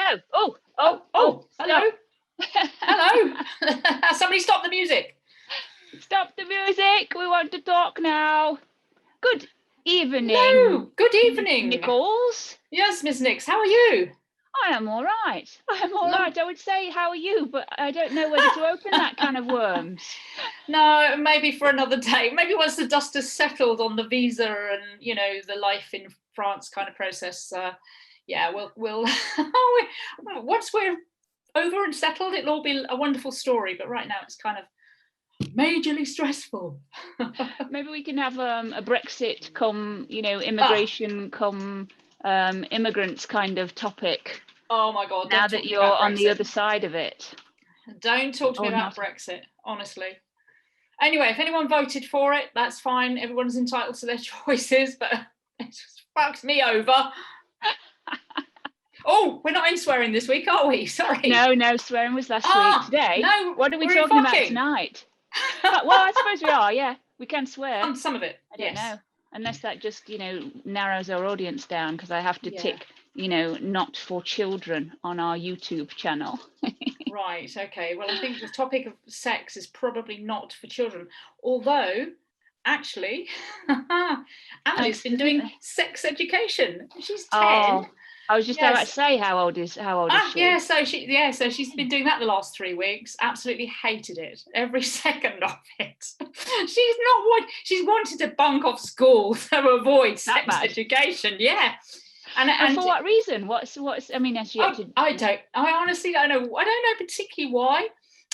go. Oh, hello. Hello. Somebody stop the music. Stop the music. We want to talk now. Good evening. No, good evening. Nichols. Yes, Miss Nix, how are you? I am all right. I would say, how are you? But I don't know whether to open that can of worms. No, maybe for another day. Maybe once the dust has settled on the visa and, the life in France kind of process. We'll once we're over and settled, it'll all be a wonderful story. But right now it's kind of majorly stressful. Maybe we can have a Brexit come, immigration come immigrants kind of topic. Oh my God! Now that you're on the other side of it. Don't talk to me about Brexit, honestly. Anyway, if anyone voted for it, that's fine. Everyone's entitled to their choices, but it just fucks me over. Oh, we're not in swearing this week, are we? Sorry. No, swearing was last week. Today, no, what are we talking about tonight? Well, I suppose we are, yeah. We can swear. Some of it, I don't know. Unless that just, narrows our audience down, because I have to tick, not for children on our YouTube channel. Right, okay. Well, I think the topic of sex is probably not for children. Although, actually, Emily's been doing sex education. She's 10. Oh, I was just about to say, how old is she? Yeah, so she's been doing that the last 3 weeks. Absolutely hated it, every second of it. She's wanted to bunk off school to avoid sex education. Yeah. And for what reason? What's I mean, has she I honestly don't know. I don't know particularly why.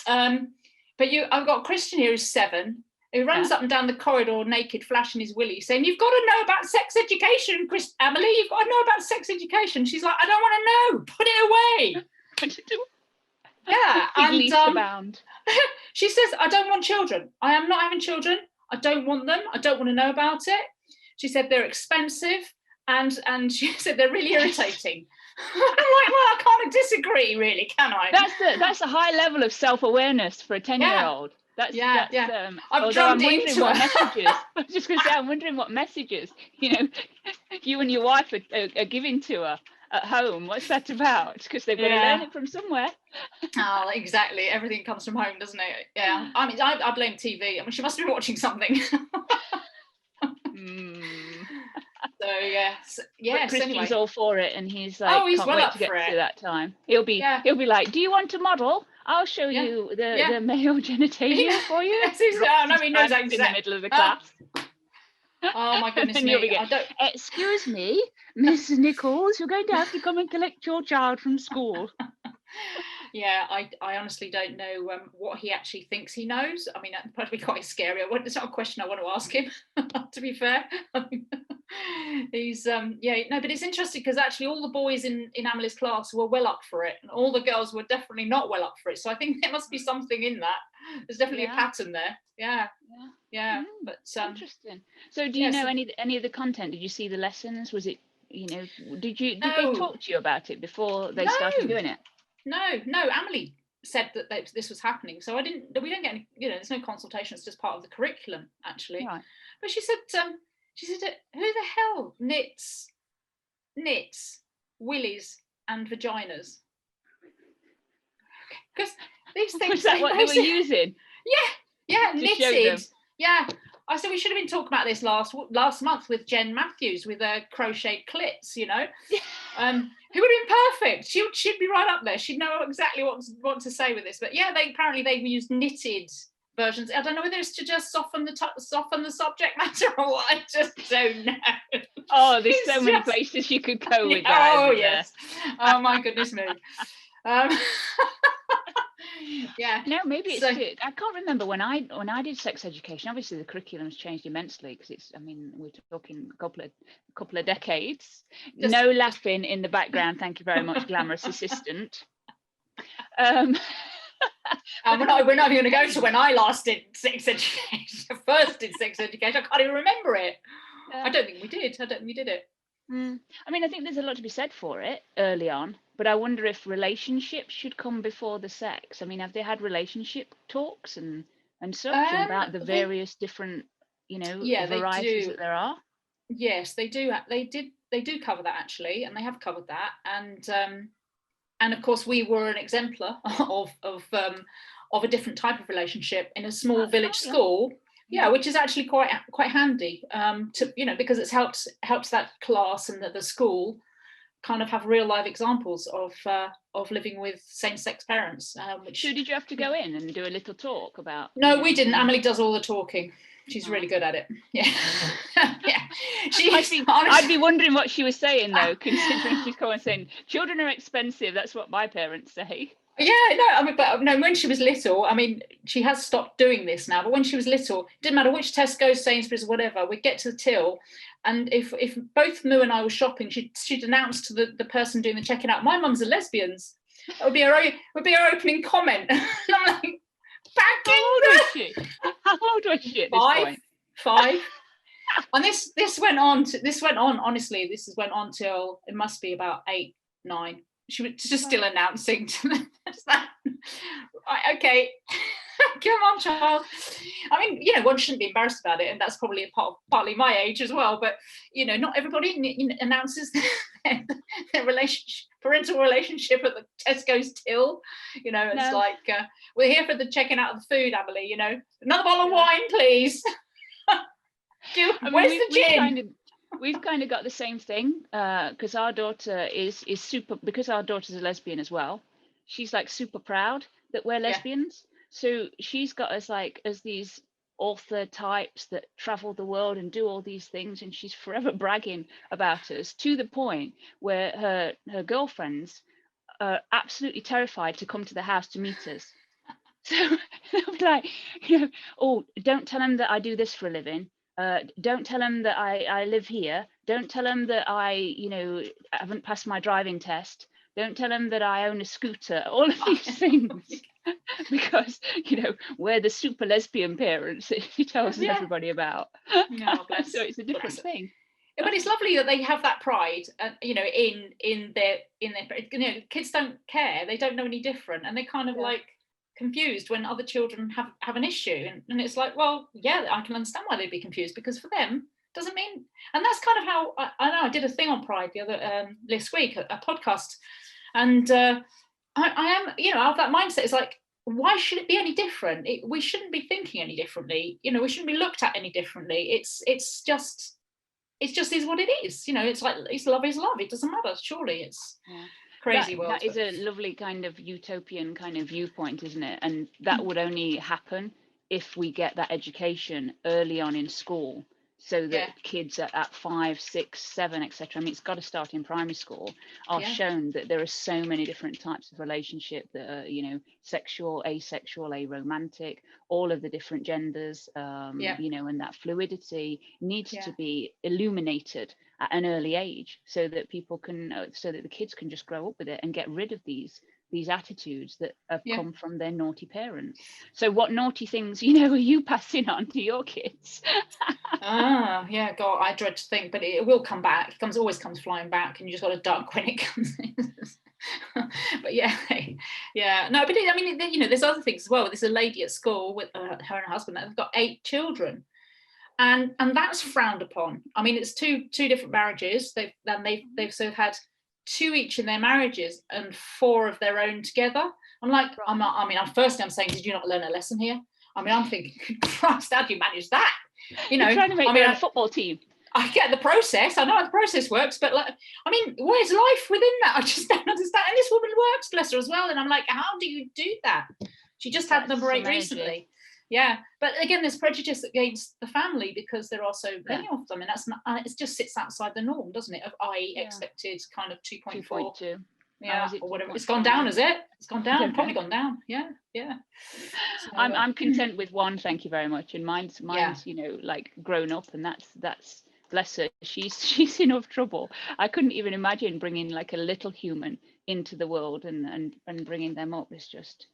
But I've got Christian here who's 7, who runs up and down the corridor naked, flashing his willy, saying, "You've got to know about sex education, Emily. You've got to know about sex education." She's like, "I don't want to know. Put it away." Yeah, and she says, "I don't want children. I am not having children. I don't want them. I don't want to know about it." She said they're expensive. And she said they're really irritating. I'm like, well, I can't disagree, really, can I? That's a high level of self-awareness for a 10-year-old. Yeah. I'm wondering what messages. I was just going to say, I'm wondering what messages you and your wife are giving to her at home. What's that about? Because they've got to learn it from somewhere. Oh, exactly. Everything comes from home, doesn't it? Yeah. I mean, I blame TV. I mean, she must have been watching something. So yes. But Christian's anyway. all for it, and he's like, he's can't well wait up to get for it. to that time. He'll be like, "Do you want to model? I'll show you the male genitalia for you." Yes, he knows exactly. In the middle of the class. Oh my goodness and me! You'll be excuse me, Miss Nichols, you're going to have to come and collect your child from school. Yeah, I honestly don't know what he actually thinks he knows. I mean, that'd probably be quite scary. It's not a question I want to ask him, to be fair. He's but it's interesting because actually all the boys in Amelie's class were well up for it, and all the girls were definitely not well up for it. So I think there must be something in that. There's definitely a pattern there. Yeah. But interesting. So do you know any of the content? Did you see the lessons? Was it did they talk to you about it before they started doing it? No, Amelie said that this was happening, so we don't get any, there's no consultation. It's just part of the curriculum, actually. Right. But she said, who the hell knits willies and vaginas? Because these things. Was that what they were using? Yeah, knitted. Yeah. I said we should have been talking about this last month with Jen Matthews with her crocheted clits, who would have been perfect. She'd be right up there. She'd know exactly what to say with this. But yeah, they used knitted versions. I don't know whether it's to just soften the subject matter or what. I just don't know. Oh, there's so many places you could go with that. Oh yes. Oh my goodness me. Yeah. No, maybe it's good. I can't remember when I did sex education. Obviously, the curriculum's changed immensely because we're talking a couple of decades. No laughing in the background. Thank you very much, glamorous assistant. And we're not even going to go to when I last did sex education. First did sex education. I can't even remember it. I don't think we did. it. I mean, I think there's a lot to be said for it early on, but I wonder if relationships should come before the sex. I mean, have they had relationship talks and such about the various different, varieties that there are? Yes, they do. They do cover that actually, and they have covered that. And and of course we were an exemplar of a different type of relationship in a small village school. Yeah, which is actually quite handy, to, you know, because it's helps that class and the school kind of have real live examples of living with same-sex parents. Which, so did you have to go in and do a little talk about? No, we didn't. Emily does all the talking. She's really good at it. Yeah. Yeah. I'd be wondering what she was saying though, considering she's coming saying children are expensive. That's what my parents say. Yeah, no, I mean, but no, when she was little, I mean, she has stopped doing this now, but when she was little, it didn't matter which Tesco, Sainsbury's, whatever, we'd get to the till, and if both Moo and I were shopping, she'd announce to the person doing the checking out, my mum's a lesbians. That would be her opening comment. And I'm like, How old was she at this point? 5. And this went on honestly, this went on till it must be about 8, 9. She was just still announcing to them. Okay, come on, child. I mean, you know, one shouldn't be embarrassed about it, and that's probably partly my age as well. But you know, not everybody announces their parental relationship at the Tesco's till. You know, it's like we're here for the checking out of the food, Emily. You know, another bottle of wine, please. Where's the gin? We've kind of got the same thing, because our daughter is super, because our daughter's a lesbian as well. She's like super proud that we're lesbians. So she's got us like as these author types that travel the world and do all these things, and she's forever bragging about us, to the point where her girlfriends are absolutely terrified to come to the house to meet us. So they'll be like, you know, oh, don't tell them that I do this for a living. Don't tell them that I live here. Don't tell them that I, you know, haven't passed my driving test. Don't tell them that I own a scooter. All of these things, because, you know, we're the super lesbian parents that she tells everybody about. Oh, so it's a different thing. Yeah, but it's lovely that they have that pride, you know, in their, you know, kids don't care. They don't know any different, and they kind of like confused when other children have an issue, and it's like, well, yeah, I can understand why they'd be confused, because for them doesn't mean, and that's kind of how I know I did a thing on pride the other this week, a podcast, and I am, you know, of that mindset. It's like, why should it be any different? We shouldn't be thinking any differently, you know, we shouldn't be looked at any differently. It's just is what it is, you know. It's like, it's love is love, it doesn't matter, surely. It's crazy world. That is a lovely kind of utopian kind of viewpoint, isn't it? And that would only happen if we get that education early on in school, so that kids at 5, 6, 7, etc. I mean, it's got to start in primary school, are shown that there are so many different types of relationship that are, you know, sexual, asexual, aromantic, all of the different genders, you know, and that fluidity needs to be illuminated at an early age, so that people can, so that the kids can just grow up with it and get rid of these attitudes that have come from their naughty parents. So what naughty things, you know, are you passing on to your kids? Yeah, God, I dread to think, but it will come back. It always comes flying back, and you just got to duck when it comes in. But no, but I mean, you know, there's other things as well. There's a lady at school with her and her husband that have got 8 children, and that's frowned upon. I mean, it's two different marriages. They've sort of had 2 each in their marriages and 4 of their own together. I'm like, I'm saying, did you not learn a lesson here? I mean, I'm thinking, Christ, how do you manage that? You know, you're trying to make a football team. I get the process. I know how the process works, but like, I mean, where's life within that? I just don't understand. And this woman works, bless her, as well. And I'm like, how do you do that? She just had number 8 recently. Yeah, but again, there's prejudice against the family because there are so many of them, and that's not. It just sits outside the norm, doesn't it? Of expected kind of 2.4. Yeah, or whatever. It's gone down, is it? It's gone down. Probably gone down. Yeah. So, I'm content with 1, thank you very much. And mine's you know, like grown up, and that's bless her. She's enough trouble. I couldn't even imagine bringing like a little human into the world and bringing them up. It's just,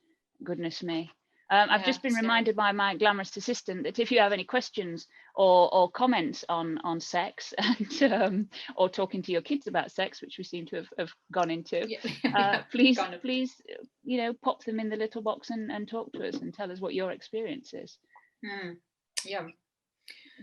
goodness me. I've just been reminded by my glamorous assistant that if you have any questions or comments on sex, and or talking to your kids about sex, which we seem to have gone into, please you know, pop them in the little box and talk to us and tell us what your experience is.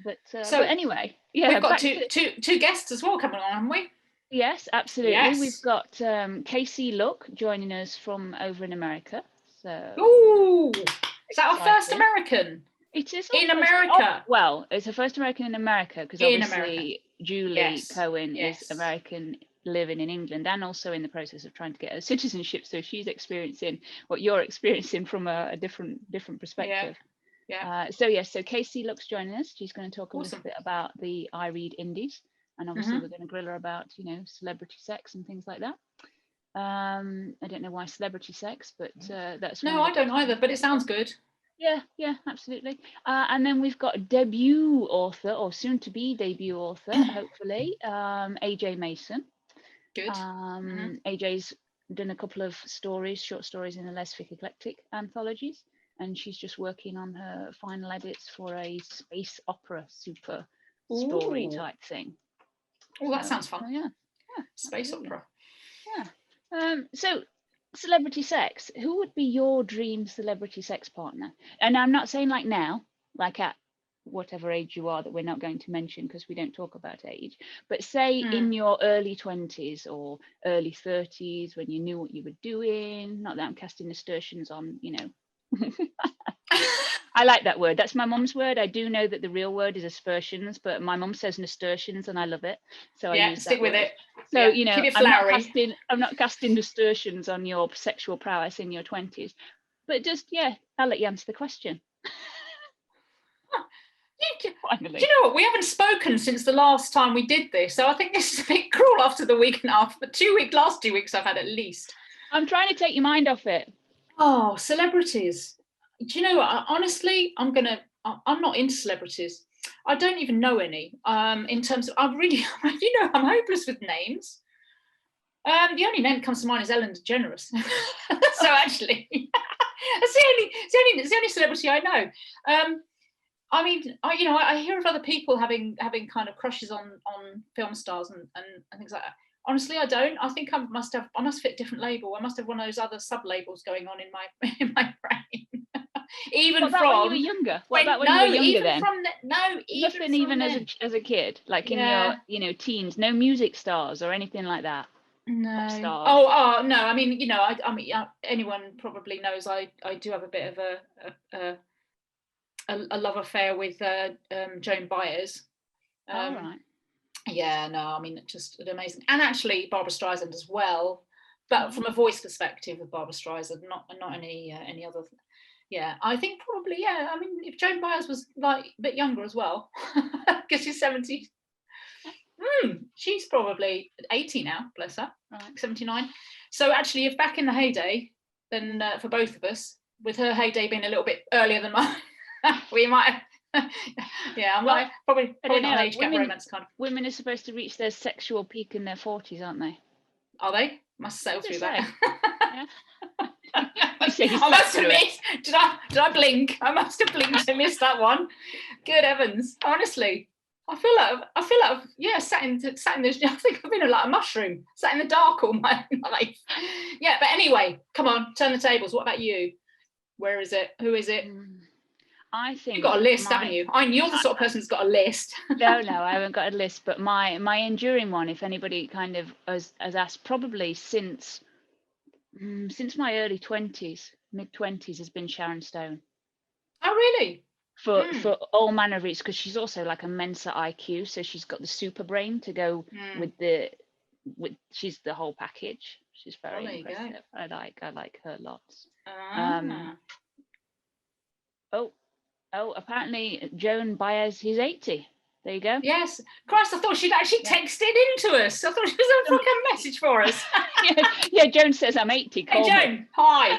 But anyway, we've got two guests as well coming on, haven't we? Yes, absolutely. Yes. We've got Casey Look joining us from over in America. So, Ooh, is that our first exciting. American? It is In our first, America. well, it's the first American in America because In America. obviously Julie Yes. Cohen Yes. is American living in England and also in the process of trying to get her citizenship. So she's experiencing what you're experiencing from a different perspective. Yeah. So Casey Look's joining us. She's going to talk a Awesome. little bit about the iReadIndies, and obviously we're going to grill her about celebrity sex and things like that. I don't know why celebrity sex, but that's no, I don't either. But it sounds good. Yeah, absolutely. And then we've got debut author, or soon to be debut author, hopefully, AJ Mason. Good. AJ's done a couple of short stories in the Lesfic Eclectic anthologies, and she's just working on her final edits for a space opera super story type thing. Oh, that sounds fun. Yeah, space absolutely. opera. Yeah. So celebrity sex, who would be your dream celebrity sex partner? And I'm not saying like now, like at whatever age you are that we're not going to mention because we don't talk about age, but say in your early 20s or early 30s when you knew what you were doing. Not that I'm casting aspersions on, I like that word. That's my mum's word. I do know that the real word is aspersions, but my mum says nasturtiums and I love it. So I use stick that with word. it. So, keep it flowery. I'm not casting nasturtions on your sexual prowess in your 20s. But just, I'll let you answer the question. Finally. Do you know what? We haven't spoken since the last time we did this. So I think this is a bit cruel after the week and a half. But last 2 weeks I've had at least. I'm trying to take your mind off it. Oh, celebrities. Do you know what? Honestly, I'm not into celebrities. I don't even know any. In terms of, I'm hopeless with names. The only name that comes to mind is Ellen DeGeneres. So actually, that's the only celebrity I know. I mean, I hear of other people having kind of crushes on film stars and things like that. Honestly, I don't. I think I must fit a different label. I must have one of those other sub labels going on in my brain. Even what about from when you were younger? What about when you were younger then? Nothing even as a kid, like in your teens. No music stars or anything like that. No. Stars. Oh no. I mean, anyone probably knows I do have a bit of a love affair with Joan Baez. All right. Yeah, no, I mean, just amazing. And actually Barbara Streisand as well, but from a voice perspective with Barbara Streisand, not any other. Yeah, I think probably, I mean, if Joan Baez was like a bit younger as well, because she's 70. She's probably 80 now, bless her, right. 79. So actually, if back in the heyday, then for both of us, with her heyday being a little bit earlier than mine, we might have. I'm like probably not an age gap romance kind of. Women are supposed to reach their sexual peak in their 40s, aren't they? Are they? Must sail through that. Yeah. I must have missed. Did I blink? I must have blinked and missed that one. Good heavens! Honestly, I feel like sat in this. I think I've been like a mushroom, sat in the dark all my life. Yeah, but anyway, come on, turn the tables. What about you? Where is it? Who is it? I think you've got a list, haven't you? You're the sort of person who's got a list. No, I haven't got a list. But my enduring one, if anybody kind of has asked, probably since my early 20s, mid 20s, has been Sharon Stone. Oh, really? For all manner of reasons, because she's also like a Mensa IQ, so she's got the super brain to go with she's the whole package. She's very impressive. I like her lots. Apparently Joan Baez, he's 80. There you go. Yes. Christ, I thought she'd actually texted into us. I thought she was a fucking message for us. yeah, Joan says I'm 80. Hey, Joan. Hi.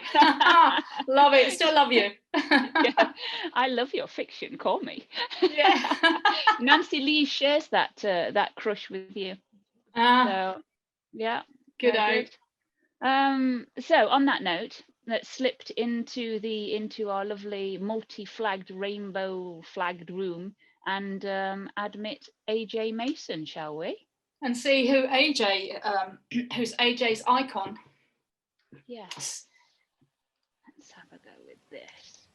Love it. Still love you. I love your fiction. Call me. Yeah. Nancy Lee shares that crush with you. So, yeah. Good. So on that note, let's slipped into our lovely multi-flagged, rainbow flagged room and admit AJ Mason, shall we? And see who who's AJ's icon. Yes. Let's have a go with this.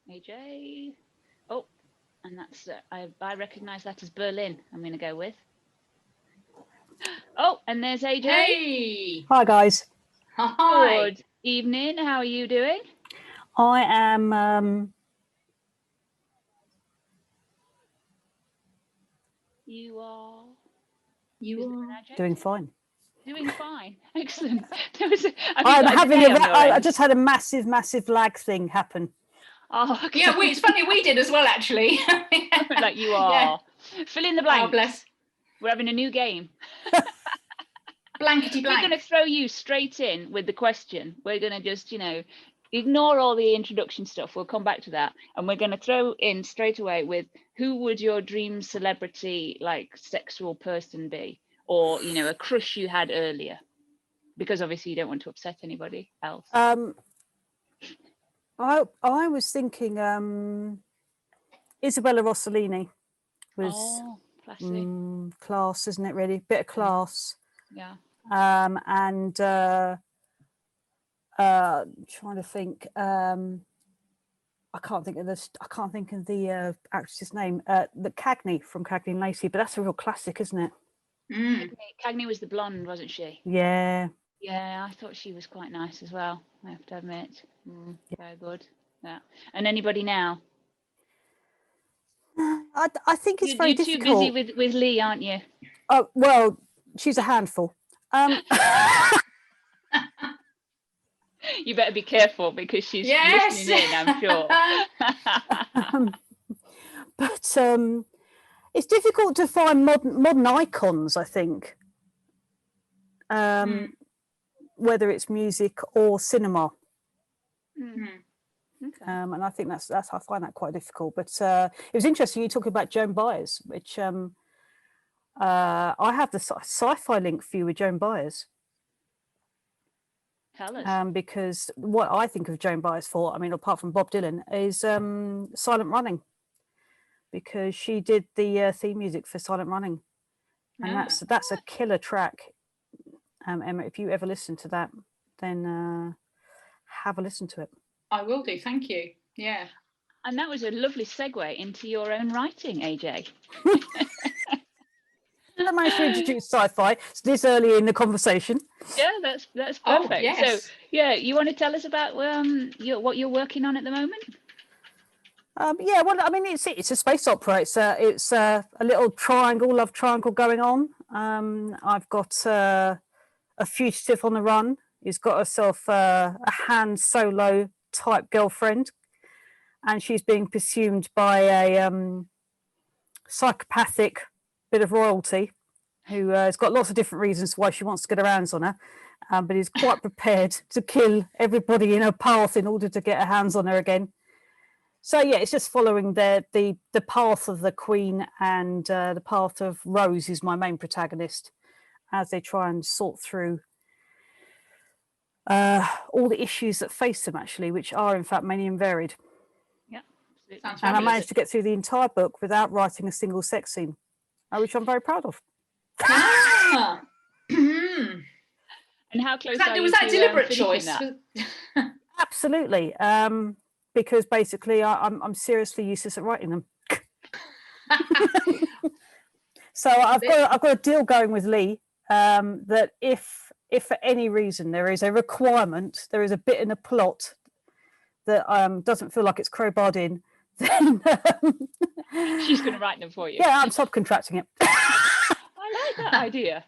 AJ. Oh, and that's I recognise that as Berlin. I'm going to go with. Oh, and there's AJ. Hey. Hi guys. Hi. Good evening. How are you doing? I am You are doing fine. doing fine. Excellent. There was I'm having I just had a massive lag thing happen. Oh, okay. Yeah, it's funny, we did as well, actually. Like you are. Yeah. Fill in the blanks. Oh, bless. We're having a new game. Blankety blank. We're going to throw you straight in with the question. We're going to just, ignore all the introduction stuff. We'll come back to that. And we're going to throw in straight away with who would your dream celebrity, like sexual person be? Or, a crush you had earlier? Because obviously you don't want to upset anybody else. I was thinking Isabella Rossellini was class, isn't it? Really, bit of class. Yeah. And trying to think. I can't think of the actress's name. The Cagney from Cagney and Lacey, but that's a real classic, isn't it? Cagney was the blonde, wasn't she? Yeah. Yeah, I thought she was quite nice as well, I have to admit. Very good. Yeah. And anybody now? I think it's very difficult. You're too busy with Lee, aren't you? Oh, well, she's a handful. You better be careful because she's listening in, I'm sure. But it's difficult to find modern icons, I think. Whether it's music or cinema. Okay. And I think that's I find that quite difficult. But it was interesting you talking about Joan Baez, which I have the sci-fi link for you with Joan Baez. Tell us. Because what I think of Joan Baez for, I mean, apart from Bob Dylan, is Silent Running, because she did the theme music for Silent Running, and that's a killer track. Emma, if you ever listen to that, then have a listen to it. I will do, thank you. Yeah. And that was a lovely segue into your own writing, AJ. I managed to introduce sci-fi this early in the conversation. Yeah, that's perfect. Oh, yes. So, yeah, you want to tell us about what you're working on at the moment? Yeah, well, I mean, it's a space opera. It's a little love triangle going on. I've got a fugitive on the run. He's got herself a Han Solo type girlfriend, and she's being pursued by a psychopathic bit of royalty who has got lots of different reasons why she wants to get her hands on her, but is quite prepared to kill everybody in her path in order to get her hands on her again. So yeah, it's just following the path of the Queen and the path of Rose, who's my main protagonist, as they try and sort through all the issues that face them, actually, which are in fact many and varied. Yeah, absolutely. And I managed to get through the entire book without writing a single sex scene, which I'm very proud of. And how close are you was that to deliberate finishing choice? that? Absolutely, because basically I'm seriously useless at writing them. So I've got a deal going with Lee that if for any reason there is a requirement, there is a bit in a plot that doesn't feel like it's crowbarred in, then she's going to write them for you. Yeah, I'm subcontracting it. I like that idea.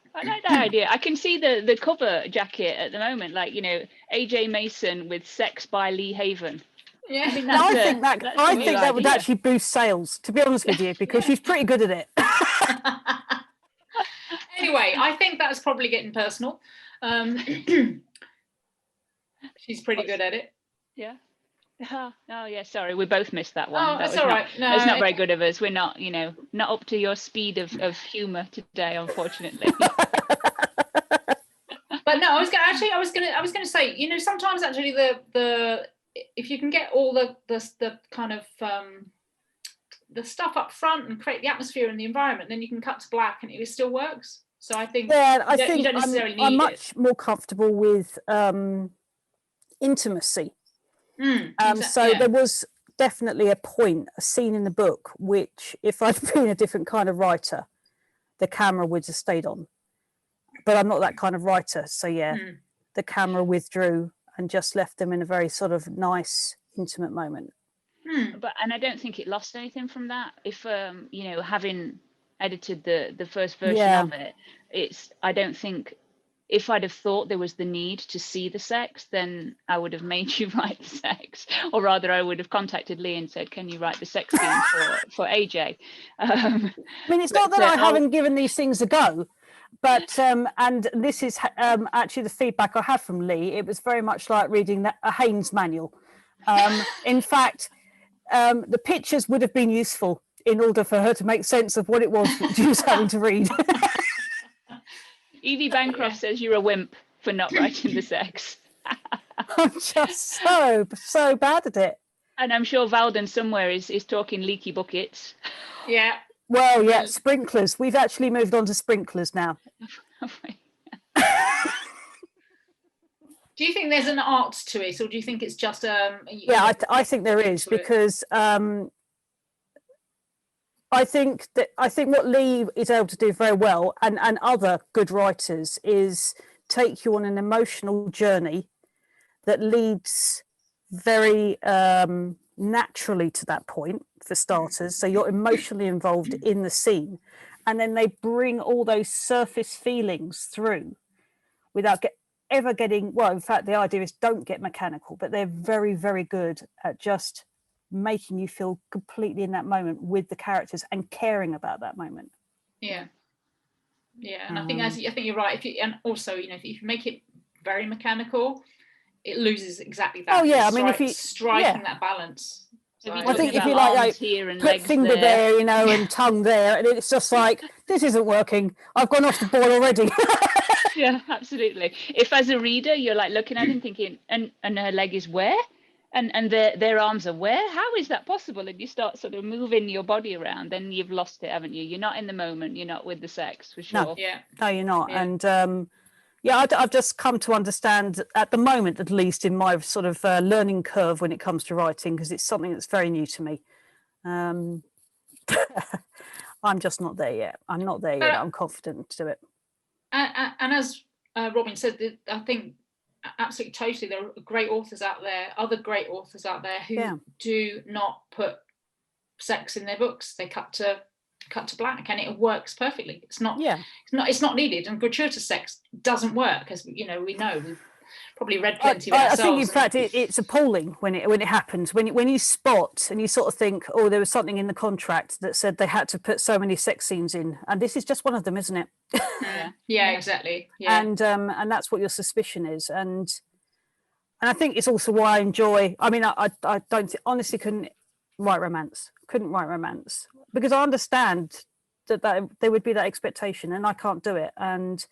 I can see the cover jacket at the moment, like, AJ Mason with Sex by Lee Haven. Yeah, I think that would actually boost sales, to be honest with you, because she's pretty good at it. Anyway, I think that's probably getting personal. She's pretty good at it. Yeah. Oh yeah, sorry, we both missed that one. Oh, that's all right. No, it's not very good of us. We're not, not up to your speed of humour today, unfortunately. But no, I was going to say, sometimes actually the if you can get all the kind of the stuff up front and create the atmosphere and the environment, then you can cut to black and it still works. So I think you don't necessarily need I'm much more comfortable with intimacy. So there was definitely a scene in the book, which if I'd been a different kind of writer, the camera would have stayed on. but I'm not that kind of writer. So yeah, Mm. the camera withdrew and just left them in a very sort of nice, intimate moment. And I don't think it lost anything from that. If having edited the first version of it, I don't think, if I'd have thought there was the need to see the sex, then I would have made you write the sex, or rather I would have contacted Lee and said, can you write the sex scene for AJ? I mean, it's not that I haven't given these things a go, but and this is actually the feedback I had from Lee. It was very much like reading a Haynes manual. In fact, the pictures would have been useful in order for her to make sense of what it was that she was having to read. Evie Bancroft says you're a wimp for not writing the sex. I'm just so bad at it. And I'm sure Valden somewhere is talking leaky buckets. Yeah. Well, yeah, sprinklers. We've actually moved on to sprinklers now. Do you think there's an art to it, or do you think it's just yeah, I think there is, because I think what Lee is able to do very well, and other good writers, is take you on an emotional journey that leads very naturally to that point, for starters. So you're emotionally involved in the scene, and then they bring all those surface feelings through without ever getting, well, in fact, the idea is don't get mechanical, but they're very, very good at just making you feel completely in that moment with the characters and caring about that moment. Yeah, and I think you're right. And also, if you make it very mechanical, it loses exactly that. Oh yeah, I mean, if you striking that balance. So I think if you like here and put finger there, and tongue there, and it's just like, this isn't working. I've gone off the boil already. Yeah, absolutely. If as a reader you're like looking at him thinking, and her leg is where, and their arms are where, how is that possible? And you start sort of moving your body around, then you've lost it, haven't you? You're not in the moment. You're not with the sex, for sure. No, yeah. No, you're not. Yeah. And I've just come to understand, at the moment at least, in my sort of learning curve when it comes to writing, because it's something that's very new to me. I'm just not there yet. I'm not there yet. I'm confident to do it. And as Robin said, I think absolutely, totally, there are great authors out there, other great authors out there who do not put sex in their books. They cut to black, and it works perfectly. It's not needed, and gratuitous sex doesn't work, as we know. We've probably read plenty of it ourselves. I think, in fact, it's appalling when it happens. When you spot and you sort of think, oh, there was something in the contract that said they had to put so many sex scenes in, and this is just one of them, isn't it? Yeah, exactly. Yeah. And that's what your suspicion is, and I think it's also why I enjoy. I mean, I honestly couldn't write romance. Because I understand that there would be that expectation, and I can't do it. And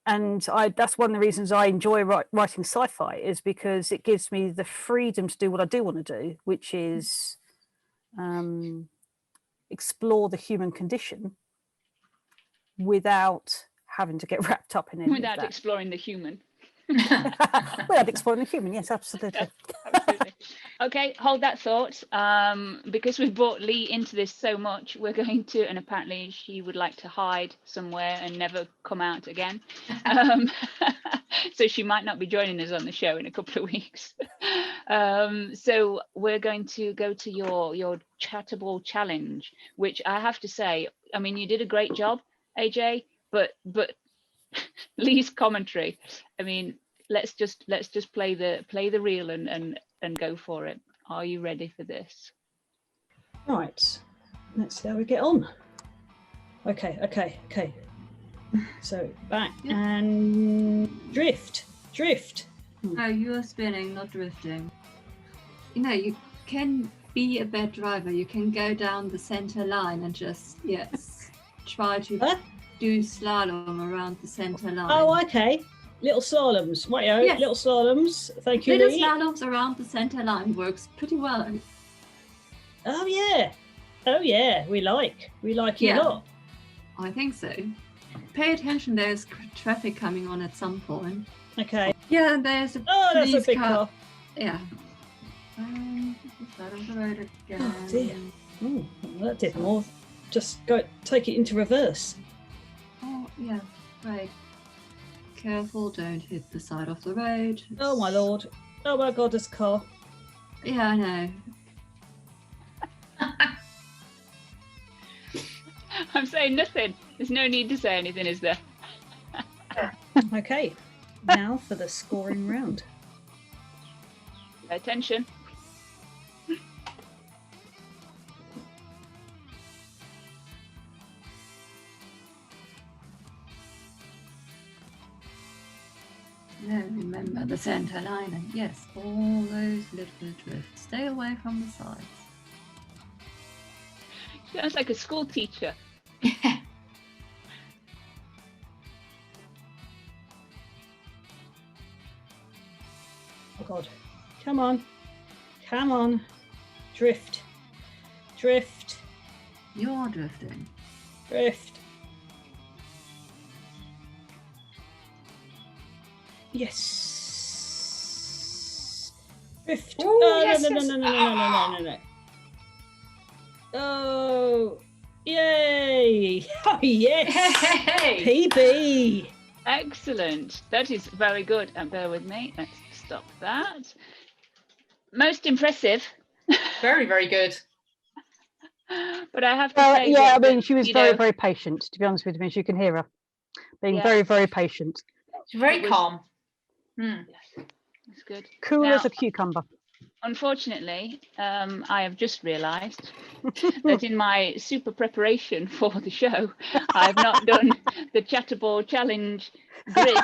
that's one of the reasons I enjoy writing sci-fi, is because it gives me the freedom to do what I do want to do, which is explore the human condition without having to get wrapped up in it. Without exploring the human. Without exploring the human, yes, absolutely. Absolutely. Okay, hold that thought. Because we've brought Lee into this so much, we're going to, and apparently she would like to hide somewhere and never come out again. So she might not be joining us on the show in a couple of weeks. So we're going to go to your Chatterball challenge, which I have to say, I mean, you did a great job, AJ, but Lee's commentary, I mean, let's just play the reel and go for it. Are you ready for this? Right, let's see how we get on. Okay. So back and drift. No, you are spinning, not drifting. You can be a bad driver. You can go down the center line and just try to do slalom around the center line. Oh, okay. Little slaloms. Yes. Little slaloms. Thank you, Little Lee. slaloms around the center line works pretty well. Oh yeah. We like it a lot. I think so. Pay attention. There's traffic coming on at some point. Okay. Yeah, and there's a that's a big car. Yeah. Start on the road again. Oh dear. Oh, that did more. Just take it into reverse. Oh yeah, right. Careful, don't hit the side of the road. Oh my lord. Oh my god, this car. Yeah, I know. I'm saying nothing. There's no need to say anything, is there? Okay, now for the scoring round. Pay attention. No, remember the center line, and yes, all those little drifts. Stay away from the sides. Sounds like a school teacher. Oh god. Come on. Come on. Drift. Drift. You're drifting. Drift. Yes. Drift. Ooh, Oh, yes, no, yes. no, no, no, no, no, no, no, no. Oh, yay. Oh, yes. Hey! PB. Excellent. That is very good. And bear with me. Let's stop that. Most impressive. Very, very good. But I have to say, Yeah, I that, mean, she was you very, know, very patient, to be honest with you. You can hear her being Yeah. very, very patient. She's very It was- calm. Hmm. Yes, that's good. Cool Now- as a cucumber. Unfortunately, I have just realised that in my super preparation for the show, I have not done the Chatterball Challenge grid.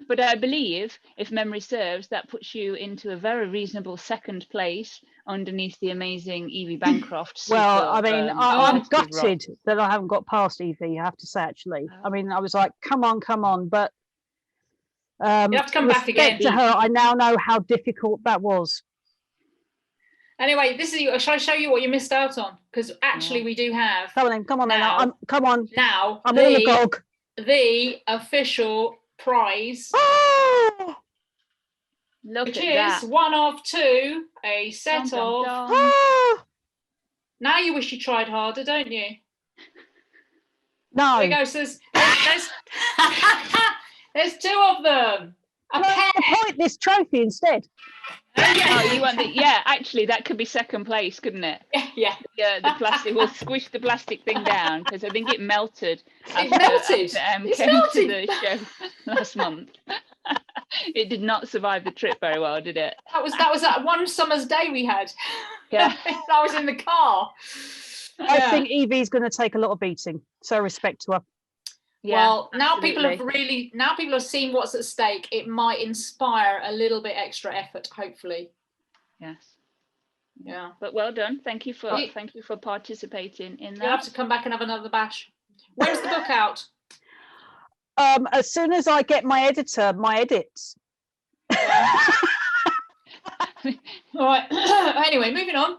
But I believe, if memory serves, that puts you into a very reasonable second place underneath the amazing Evie Bancroft. Well, I mean, I'm competitive rock. gutted that I haven't got past Evie, I have to say, actually. I mean, I was like, come on, but You have to come back respect again. to her, I now know how difficult that was. Anyway, shall I show you what you missed out on? Because actually, we do have Come on then, come on then. Now- Come on. now I'm all agog. the official prize, Oh! Look which at is that. one of two, a set Dum, of. dum, dum. Oh! Now you wish you tried harder, don't you? No. There you go. So there's there's two of them. A Can I pair. point this trophy instead? Oh, you want the, yeah, actually, that could be second place, couldn't it? Yeah. Yeah, the plastic. We'll squish the plastic thing down because I think it melted. It melted. After It's came melted. to the show last month. It did not survive the trip very well, did it? That was that one summer's day we had. Yeah. I was in the car. I Yeah. think Evie's going to take a lot of beating. So respect to her. Yeah, Well, now people absolutely. have seen what's at stake. It might inspire a little bit extra effort, hopefully. Yes. Yeah. But well done. Thank you for Well, participating in You'll have that. to come back and have another bash. When's the book out? As soon as I get my editor, my edits. All right. Anyway, moving on.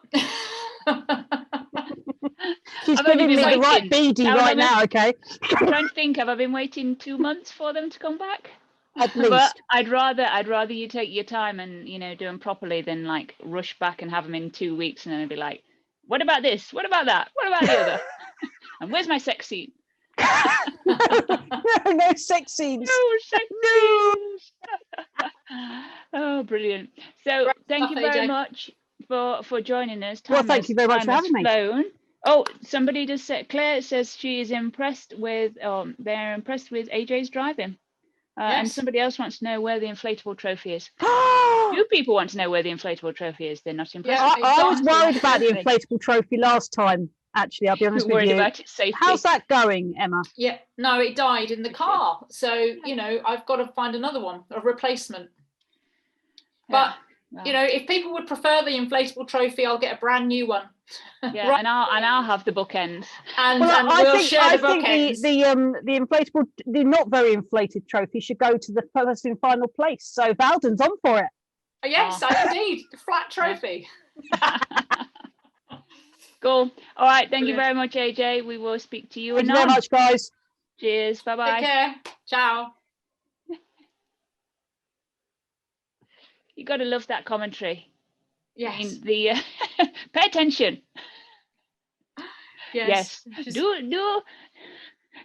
She's I've only giving me been the right waiting. beady How right long now, okay? I'm trying to think. Have I been waiting 2 months for them to come back? At But least. I'd rather you take your time and do them properly than like rush back and have them in 2 weeks and then I'd be like, what about this? What about that? What about the other? And where's my sex scene? no sex scenes. No sex scenes. Oh, brilliant! So Great thank you stuff, very AJ. much for joining us. Well, Time thank has- you very much time for has having me. flown. Oh, somebody just said, Claire says she is impressed with, they're impressed with AJ's driving. And Yes. somebody else wants to know where the inflatable trophy is. I Two people want to know where the inflatable trophy is. They're not impressed. Yeah. was worried about the Exactly. inflatable trophy last time, actually, I'll be honest We're with worried you. about its safety. How's that going, Emma? Yeah. No, it died in the Okay. car. So, I've got to find another one, a replacement. Yeah. But, if people would prefer the inflatable trophy, I'll get a brand new one. Yeah, Right. and I'll have the bookends. And, Well, we'll share the bookends. the inflatable, the not very inflated trophy should go to the person in final place. So Valden's on for it. Yes, indeed. The flat trophy. Cool. All right. Thank you Brilliant. very much, AJ. We will speak to you. Thank you very anon. much, guys. Cheers. Bye bye. Take care. Ciao. You got to love that commentary. I Yes. mean, the pay attention. Yes. Just- Do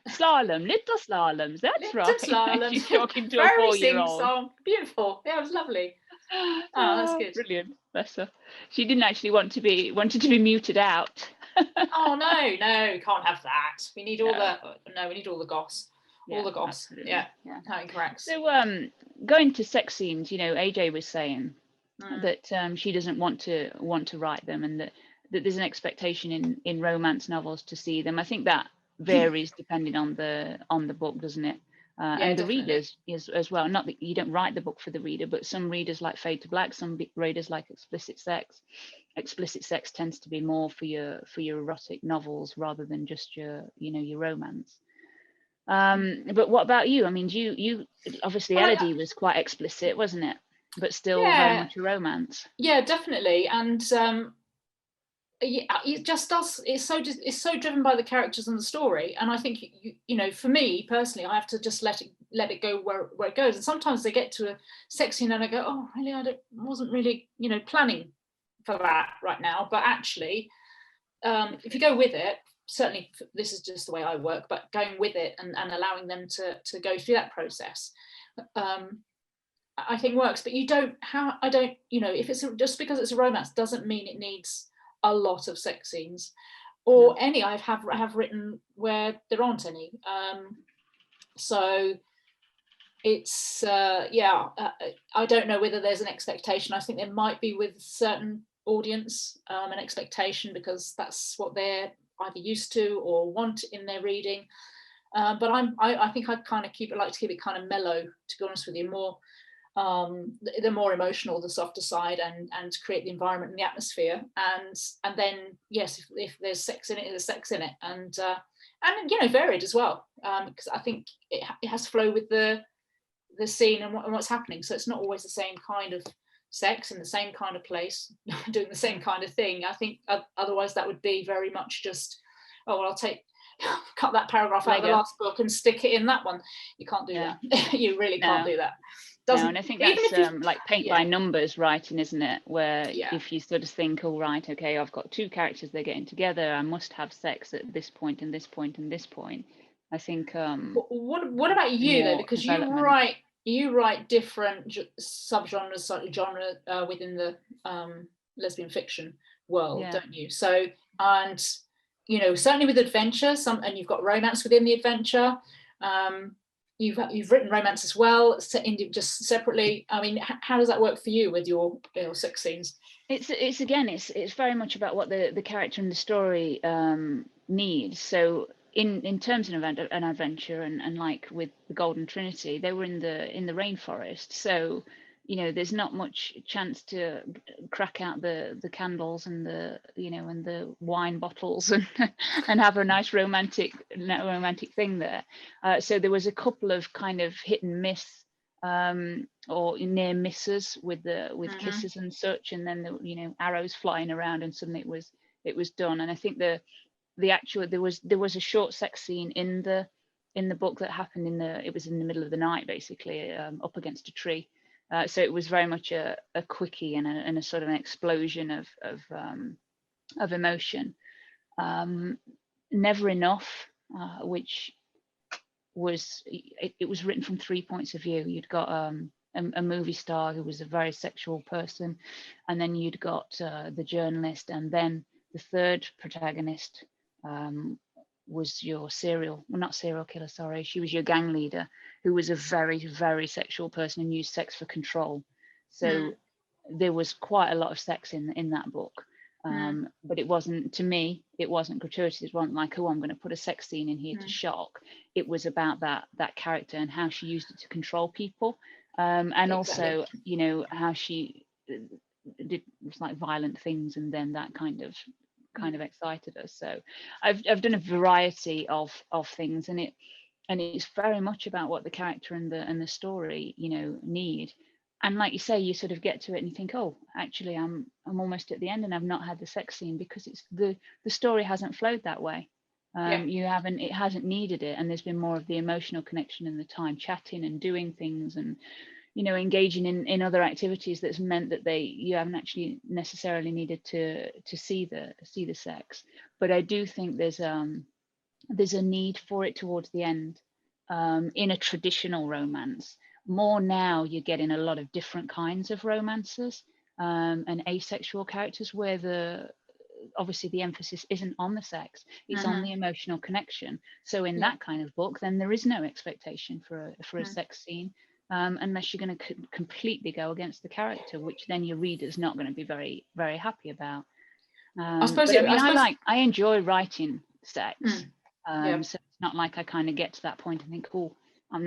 Slalom, little slaloms. That's Little right. slaloms. She's talking to a Very 4-year-old. sing-song. Beautiful. Yeah, it was lovely. Oh, that's good. Brilliant. Bless her. She didn't actually wanted to be muted out. Oh no, can't have that. We need all we need all the goss. All the goss. Absolutely. Yeah. Yeah. Correct. So going to sex scenes, AJ was saying that she doesn't want to write them, and that there's an expectation in romance novels to see them. I think that varies depending on the book, doesn't it? And the definitely. readers as well. Not that you don't write the book for the reader, but some readers like Fade to Black, some readers like explicit sex. Explicit sex tends to be more for your erotic novels rather than just your romance. But what about you? I mean, you obviously Elodie was quite explicit, wasn't it? But still very much a romance. Yeah, definitely. And it just does. It's so driven by the characters and the story. And I think for me personally, I have to just let it go where it goes. And sometimes they get to a sex scene and I go, oh, really? I wasn't really planning for that right now. But actually, if you go with it, certainly this is just the way I work. But going with it and allowing them to go through that process. I think works, but if it's just because it's a romance doesn't mean it needs a lot of sex scenes or any. I have written where there aren't any. So it's I don't know whether there's an expectation. I think there might be with certain audience an expectation because that's what they're either used to or want in their reading. But I think I kind of like to keep it kind of mellow, to be honest with you, more the more emotional, the softer side, and create the environment and the atmosphere, and then yes, if there's sex in it, there's sex in it, and varied as well, because I think it has to flow with the scene and what's happening. So it's not always the same kind of sex in the same kind of place, doing the same kind of thing. I think otherwise that would be very much just, oh well, I'll cut that paragraph out of the last book and stick it in that one. You can't do that. You really can't do that. And I think that's like paint by numbers writing, isn't it? Where if you sort of think, oh right, okay, I've got two characters, they're getting together, I must have sex at this point and this point and this point. I think. What about you though? Because you write different subgenres, slightly genre within the lesbian fiction world, don't you? So and certainly with adventure, and you've got romance within the adventure. You've written romance as well, just separately. I mean, how does that work for you with your sex scenes? It's very much about what the character and the story needs. So in terms of an adventure, and like with the Golden Trinity, they were in the rainforest. So there's not much chance to crack out the candles and the wine bottles and have a nice romantic thing there. So there was a couple of kind of hit and miss or near misses with kisses and such, and then the arrows flying around, and suddenly it was done. And I think there was a short sex scene in the book that happened it was in the middle of the night, basically, up against a tree. So it was very much a quickie and a sort of an explosion of emotion. Never Enough, which was it was written from 3 points of view. You'd got a movie star who was a very sexual person, and then you'd got the journalist, and then the third protagonist was your not serial killer, sorry, she was your gang leader, who was a very, very sexual person and used sex for control. So there was quite a lot of sex in that book, but it wasn't, to me, it wasn't gratuitous. It wasn't like, oh, I'm going to put a sex scene in here to shock. It was about that character and how she used it to control people, and also how she did like violent things, and then that kind of excited us. So I've done a variety of things, and it's very much about what the character and the story need. And like you say, you sort of get to it and you think, oh, actually I'm almost at the end and I've not had the sex scene, because it's the story hasn't flowed that way. It hasn't needed it, and there's been more of the emotional connection and the time chatting and doing things and engaging in other activities that's meant that you haven't actually necessarily needed to see the sex. But I do think there's there's a need for it towards the end. In a traditional romance, more now you're getting a lot of different kinds of romances and asexual characters where obviously the emphasis isn't on the sex, it's on the emotional connection. So in that kind of book, then there is no expectation for a sex scene, unless you're going to completely go against the character, which then your reader's not going to be very, very happy about. I enjoy writing sex. So it's not like I kind of get to that point and think, oh, I'm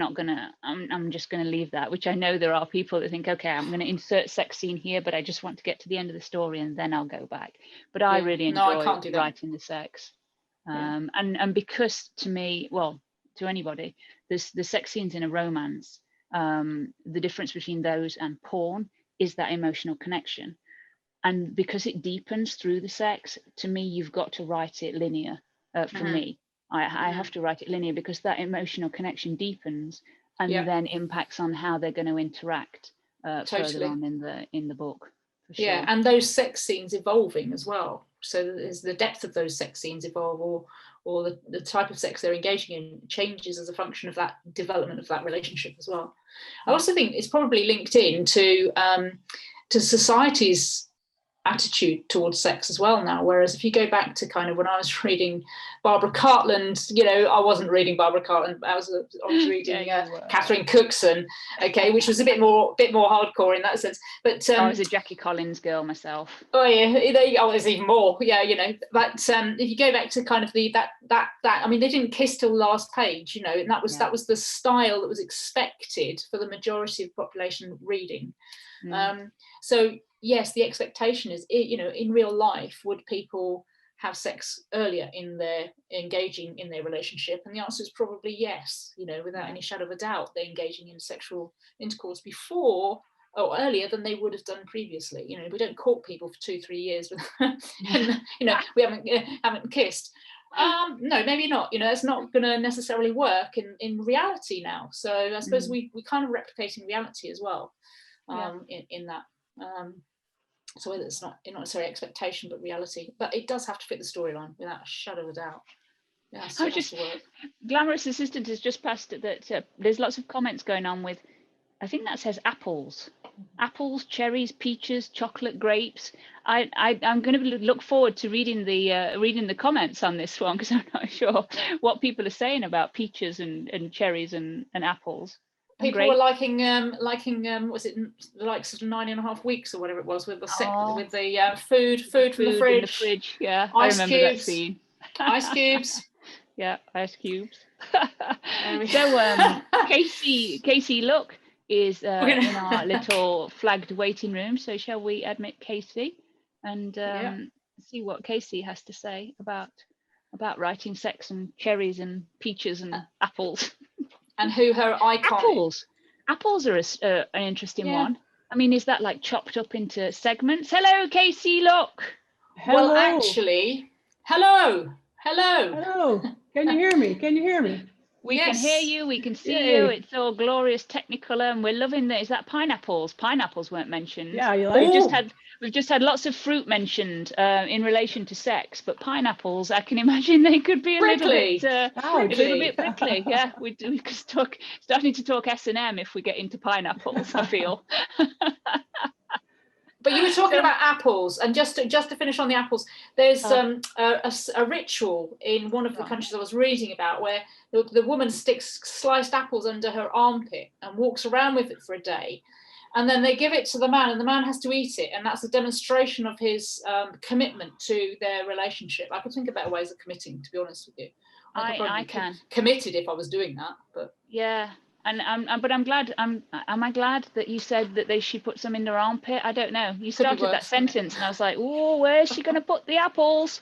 just gonna leave that, which I know there are people that think, okay, I'm gonna insert sex scene here, but I just want to get to the end of the story and then I'll go back. But I really enjoy writing the sex. And because to me, well, to anybody, the sex scenes in a romance, the difference between those and porn is that emotional connection. And because it deepens through the sex, to me, you've got to write it linear. For me, I have to write it linear because that emotional connection deepens and then impacts on how they're going to interact further on in the book. For sure. Yeah, and those sex scenes evolving as well. So there's the depth of those sex scenes evolve, or the type of sex they're engaging in changes as a function of that development of that relationship as well. I also think it's probably linked in to society's attitude towards sex as well now, whereas if you go back to kind of when I was reading Barbara Cartland, I wasn't reading Barbara Cartland, but I was reading Catherine Cookson, which was a bit more hardcore in that sense. But I was a Jackie Collins girl myself. Oh yeah, there's even more. Yeah, but if you go back to kind of that I mean, they didn't kiss till last page, and that was the style that was expected for the majority of the population reading. So yes, the expectation is, in real life, would people have sex earlier in their engaging in their relationship? And the answer is probably yes, without any shadow of a doubt. They're engaging in sexual intercourse before or earlier than they would have done previously. We don't court people for 2-3 years and we haven't kissed. No, maybe not. It's not going to necessarily work in reality now. So I suppose we kind of replicating reality as well in that. So it's not necessarily expectation, but reality. But it does have to fit the storyline without a shadow of a doubt. Glamorous Assistant has just passed it that there's lots of comments going on with, I think that says apples, cherries, peaches, chocolate, grapes. I'm going to look forward to reading the comments on this one, because I'm not sure what people are saying about peaches and cherries and apples. People were liking was it like sort of 9.5 weeks or whatever it was with the food from the fridge. In the fridge, yeah. Ice I remember cubes, that scene. Ice cubes. Yeah, ice cubes. So Casey Look is in our little flagged waiting room. So shall we admit Casey and see what Casey has to say about writing sex and cherries and peaches and apples? And who her icon Apples are an interesting one. I mean, is that like chopped up into segments? Hello, Casey, look. Hello. Well, actually, hello. Can you hear me? We can hear you. We can see you. It's all glorious Technicolor, and we're loving that. Is that pineapples? Pineapples weren't mentioned. Yeah, you like. We've just had lots of fruit mentioned in relation to sex, but pineapples, I can imagine they could be a little bit prickly. Yeah, we could starting to talk S&M if we get into pineapples, I feel. But you were talking about apples, and just to finish on the apples, there's a ritual in one of the countries I was reading about where the woman sticks sliced apples under her armpit and walks around with it for a day, and then they give it to the man, and the man has to eat it, and that's a demonstration of his commitment to their relationship. I could think of better ways of committing, to be honest with you. I can committed if I was doing that, but yeah. But I'm glad. Am I glad that you said that she put some in her armpit? I don't know. You started that sentence, and I was like, "Oh, where's she going to put the apples?"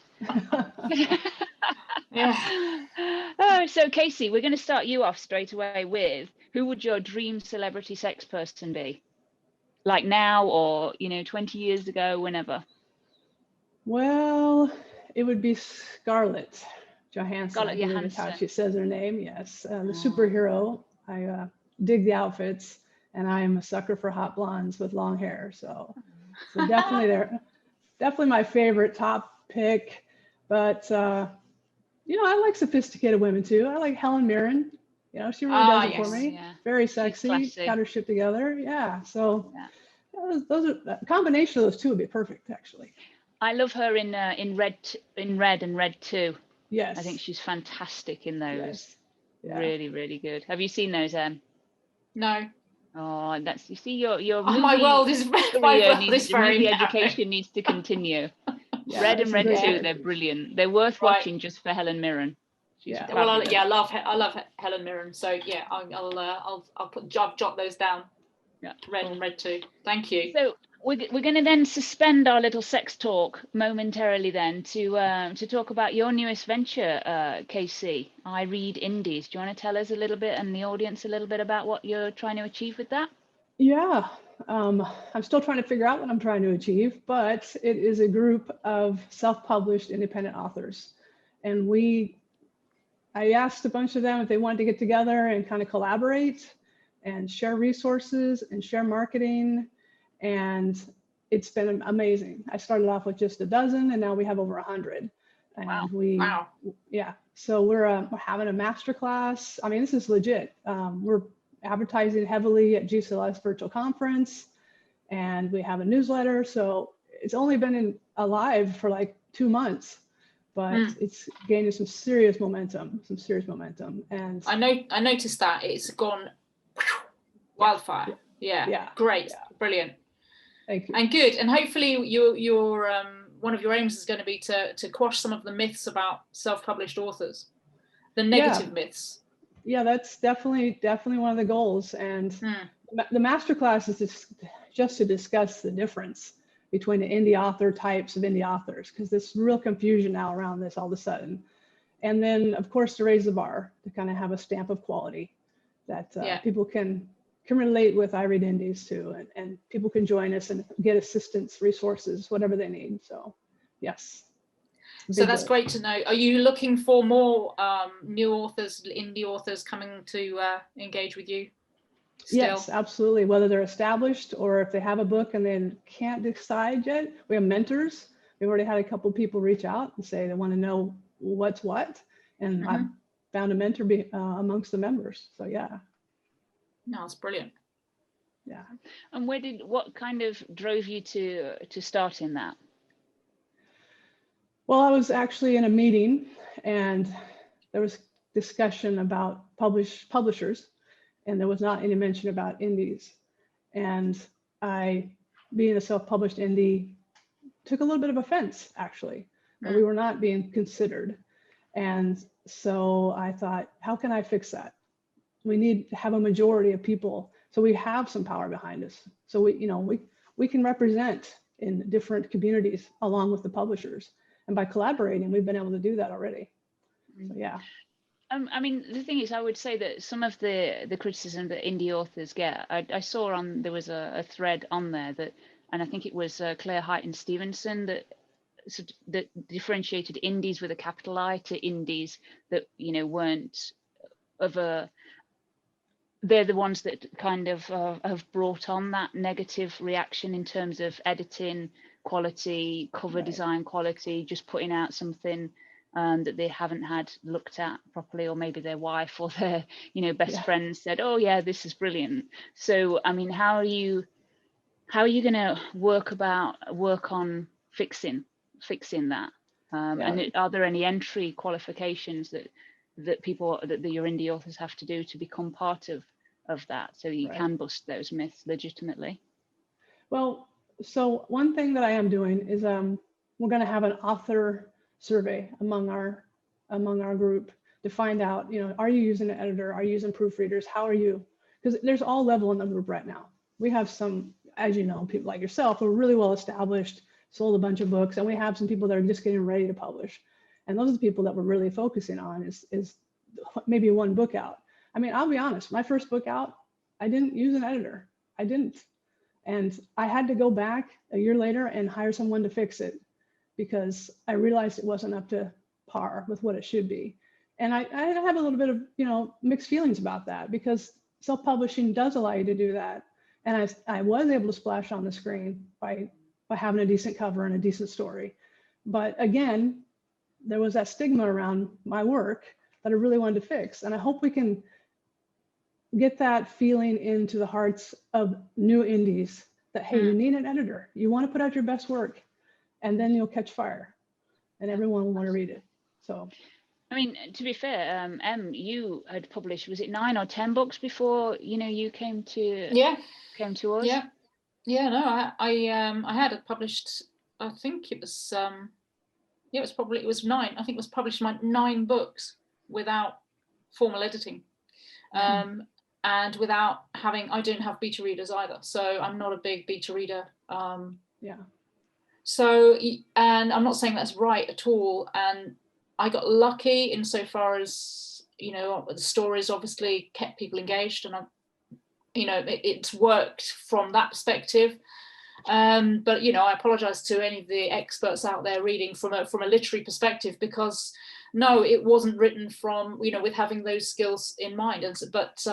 Yeah. Oh, so Casey, we're going to start you off straight away with who would your dream celebrity sex person be? Like now, or 20 years ago, whenever. Well, it would be Scarlett Johansson. Scarlett Johansson. Is how she says her name. Yes, the superhero. I dig the outfits, and I am a sucker for hot blondes with long hair. So definitely my favorite top pick. But I like sophisticated women too. I like Helen Mirren. She really does it for me. Yeah. Very She's sexy. classy. Got her shit together. Yeah. So Yeah. those are a combination of those two would be perfect, actually. I love her in Red and Red 2. Yes. I think she's fantastic in those. Yes. Yeah. Really, really good. Have you seen those? No. Oh, that's, you see, your Oh, my world is very movie narrow. education needs to continue. Yeah, Red and it's a Red great 2, movie. they're brilliant. They're worth Right. watching just for Helen Mirren. She's Yeah. Well, fabulous. I love Helen Mirren. So yeah, I'll jot those down. Yeah. Red and Red 2. Thank you. So we're going to then suspend our little sex talk momentarily then to talk about your newest venture, KC, iReadIndies. Do you want to tell us a little bit and the audience a little bit about what you're trying to achieve with that? Yeah. I'm still trying to figure out what I'm trying to achieve, but it is a group of self-published independent authors. And I asked a bunch of them if they wanted to get together and kind of collaborate and share resources and share marketing. And it's been amazing. I started off with just a dozen, and now we have over 100. And Wow. Yeah. So we're having a masterclass. I mean, this is legit. We're advertising heavily at GCLS Virtual Conference, and we have a newsletter. So it's only been alive for like 2 months, but it's gaining some serious momentum. And I noticed that it's gone wildfire. Yeah. Great. Yeah. Brilliant. Thank you. And good. And hopefully your one of your aims is going to be to quash some of the myths about self-published authors, the negative myths. Yeah, that's definitely one of the goals. And the masterclass is just to discuss the difference between the indie author types of indie authors, because there's real confusion now around this all of a sudden. And then, of course, to raise the bar, to kind of have a stamp of quality that people can relate with iReadIndies too, and people can join us and get assistance, resources, whatever they need. So, yes. So that's great to know. Are you looking for more new authors, indie authors coming to engage with you still? Yes, absolutely. Whether they're established or if they have a book and they can't decide yet, we have mentors. We've already had a couple of people reach out and say they want to know what's what. And I've found a mentor amongst the members. So yeah. No, it's brilliant. Yeah. And what kind of drove you to starting that? Well, I was actually in a meeting and there was discussion about publishers, and there was not any mention about indies. And I, being a self-published indie, took a little bit of offense, actually, that we were not being considered. And so I thought, how can I fix that? We need to have a majority of people, so we have some power behind us. So we can represent in different communities along with the publishers. And by collaborating, we've been able to do that already. So yeah. I mean, the thing is, I would say that some of the criticism that indie authors get, I saw there was a thread on there that, and I think it was Claire Heighton Stevenson that differentiated indies with a capital I to indies that weren't of a. They're the ones that kind of have brought on that negative reaction in terms of editing quality, cover design quality, just putting out something that they haven't had looked at properly, or maybe their wife or their best friend said, oh yeah, this is brilliant. So I mean, how are you going to work on fixing that? And are there any entry qualifications that your indie authors have to do to become part of that, so you can bust those myths legitimately? Well, so one thing that I am doing is we're going to have an author survey among our group to find out, are you using an editor? Are you using proofreaders? How are you? Because there's all level in the group right now. We have some, as you know, people like yourself who are really well established, sold a bunch of books, and we have some people that are just getting ready to publish. And those are the people that we're really focusing on is maybe one book out. I mean, I'll be honest, my first book out, I didn't use an editor. I didn't. And I had to go back a year later and hire someone to fix it because I realized it wasn't up to par with what it should be. And I have a little bit of, mixed feelings about that, because self-publishing does allow you to do that. And I was able to splash on the screen by having a decent cover and a decent story. But again, there was that stigma around my work that I really wanted to fix. And I hope we can get that feeling into the hearts of new indies that, hey, you need an editor. You want to put out your best work, and then you'll catch fire and everyone will want to read it. So, I mean, to be fair, you had published, was it 9 or 10 books before, you came to us? Yeah, no, I had published, I think it was, it was 9. I think it was published 9 books without formal editing. And without having, I don't have beta readers either. So I'm not a big beta reader. So, and I'm not saying that's right at all. And I got lucky insofar as, the stories obviously kept people engaged, and it's worked from that perspective. But I apologize to any of the experts out there reading from a literary perspective, because no, it wasn't written from, with having those skills in mind. But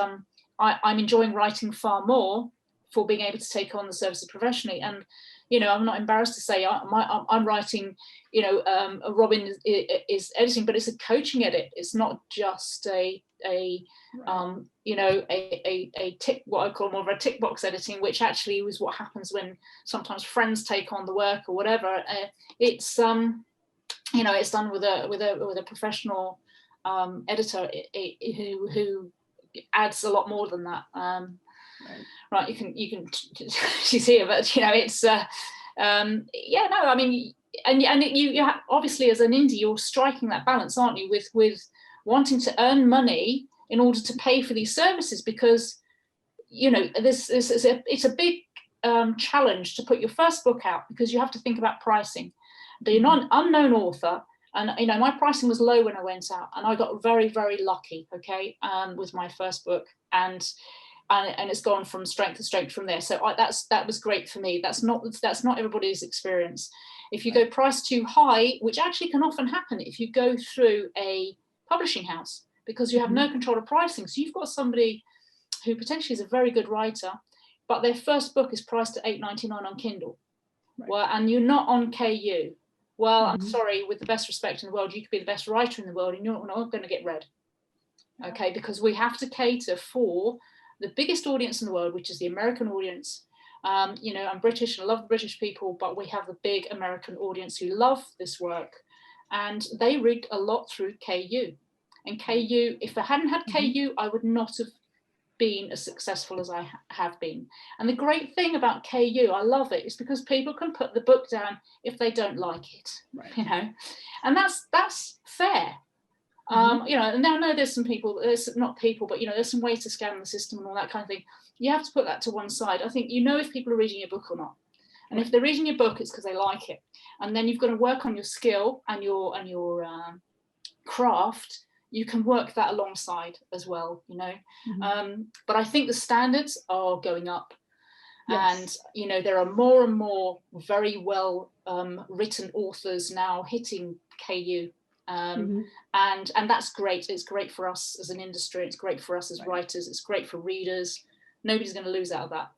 I'm enjoying writing far more for being able to take on the services professionally. And I'm not embarrassed to say I'm writing, Robin is editing, but it's a coaching edit. It's not just what I call more of a tick box editing, which actually is what happens when sometimes friends take on the work or whatever. It's done with a professional editor who adds a lot more than that. Right, you can she's here, but it's I mean, and you have, obviously as an indie, you're striking that balance, aren't you, with wanting to earn money in order to pay for these services, because it's a big challenge to put your first book out, because you have to think about pricing. You're not an unknown author, and my pricing was low when I went out, and I got very, very lucky, with my first book, and it's gone from strength to strength from there. So that was great for me. That's not everybody's experience. If you go price too high, which actually can often happen if you go through a publishing house, because you have no control of pricing. So you've got somebody who potentially is a very good writer, but their first book is priced at $8.99 on Kindle. Well, and you're not on KU. Well, I'm sorry, with the best respect in the world, you could be the best writer in the world and you're not going to get read. Okay, because we have to cater for the biggest audience in the world, which is the American audience. I'm British and I love the British people, but we have the big American audience who love this work, and they read a lot through KU. And KU, if I hadn't had KU, I would not have been as successful as I have been. And the great thing about KU, I love it, is because people can put the book down if they don't like it, and that's fair. And I know there's some people, there's some ways to scam the system and all that kind of thing. You have to put that to one side. I think if people are reading your book or not. And if they're reading your book, it's because they like it. And then you've got to work on your skill and your craft. You can work that alongside as well, But I think the standards are going up. Yes. And, there are more and more very well written authors now hitting KU. And that's great. It's great for us as an industry. It's great for us as writers. It's great for readers. Nobody's going to lose out of that,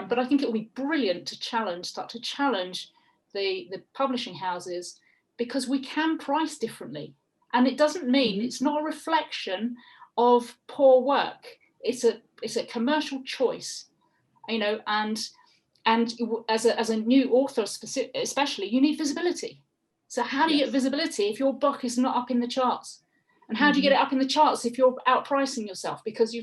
But I think it will be brilliant start to challenge the publishing houses, because we can price differently. And it doesn't mean it's not a reflection of poor work. It's a commercial choice, and as a new author, especially, you need visibility. So how do you get visibility if your book is not up in the charts? And how do you get it up in the charts if you're outpricing yourself? Because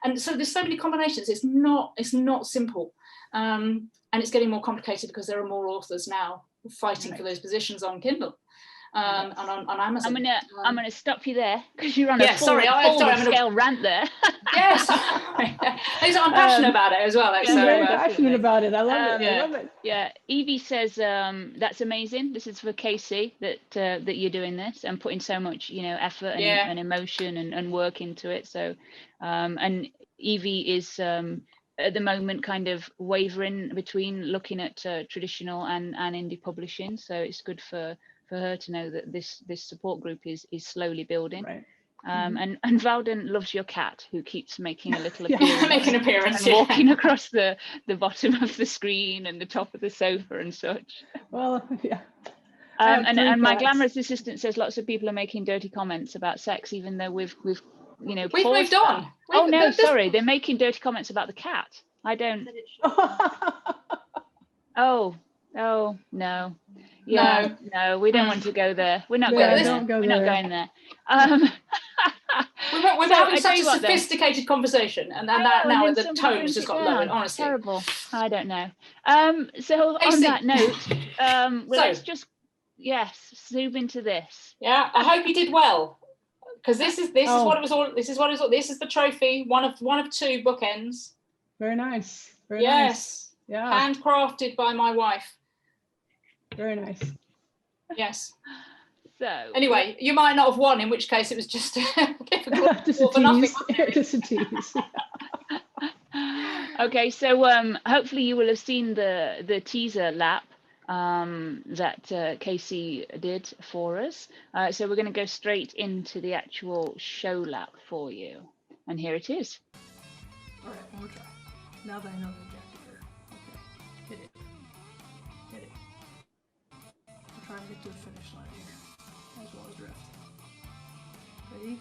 and so there's so many combinations. It's not simple, and it's getting more complicated because there are more authors now fighting for those positions on Kindle. And on Amazon. I'm gonna stop you there because you're on a full-scale rant there. Yes, I'm passionate about it as well. I'm very passionate about it. I love it. I love it. Yeah, Evie says that's amazing. This is for Casey that you're doing this and putting so much effort and emotion and work into it. So and Evie is at the moment kind of wavering between looking at traditional and indie publishing. So it's good for her to know that this support group is slowly building. Right. And Valden loves your cat, who keeps making a little appearance, and walking across the bottom of the screen and the top of the sofa and such. Well, yeah. have And 3 my cats. glamorous assistant says lots of people are making dirty comments about sex, even though we've We've paused moved that. on. Oh no, There's- sorry, they're making dirty comments about the cat. I don't. Oh no. Yeah, no, we don't want to go there. We're not Yeah, going don't there. go We're not there. going there. We're So having I such tell a you what, then. sophisticated conversation, and I then know, that and now then the somebody tone brings has just it got down. lowered. Honestly, Terrible. I don't know. So on Casey. that note, well, So- let's just zoom into this. yeah. I hope you did well, because this is Oh. what it was all. This is what it was all. This is the trophy. One of 2 bookends. Very nice. Very nice. Yes. Yeah. Handcrafted by my wife. Very nice. Yes. So Anyway, you might not have won, in which case it was just difficult. Just a for nothing. tease. Just a tease. okay, so hopefully you will have seen the teaser lap that Casey did for us. So we're going to go straight into the actual show lap for you, and here it is. All right, one more try. Now that I know the objective here. Okay, hit it. Hit it. I'm trying to get to the finish line here, as well as drift. Ready?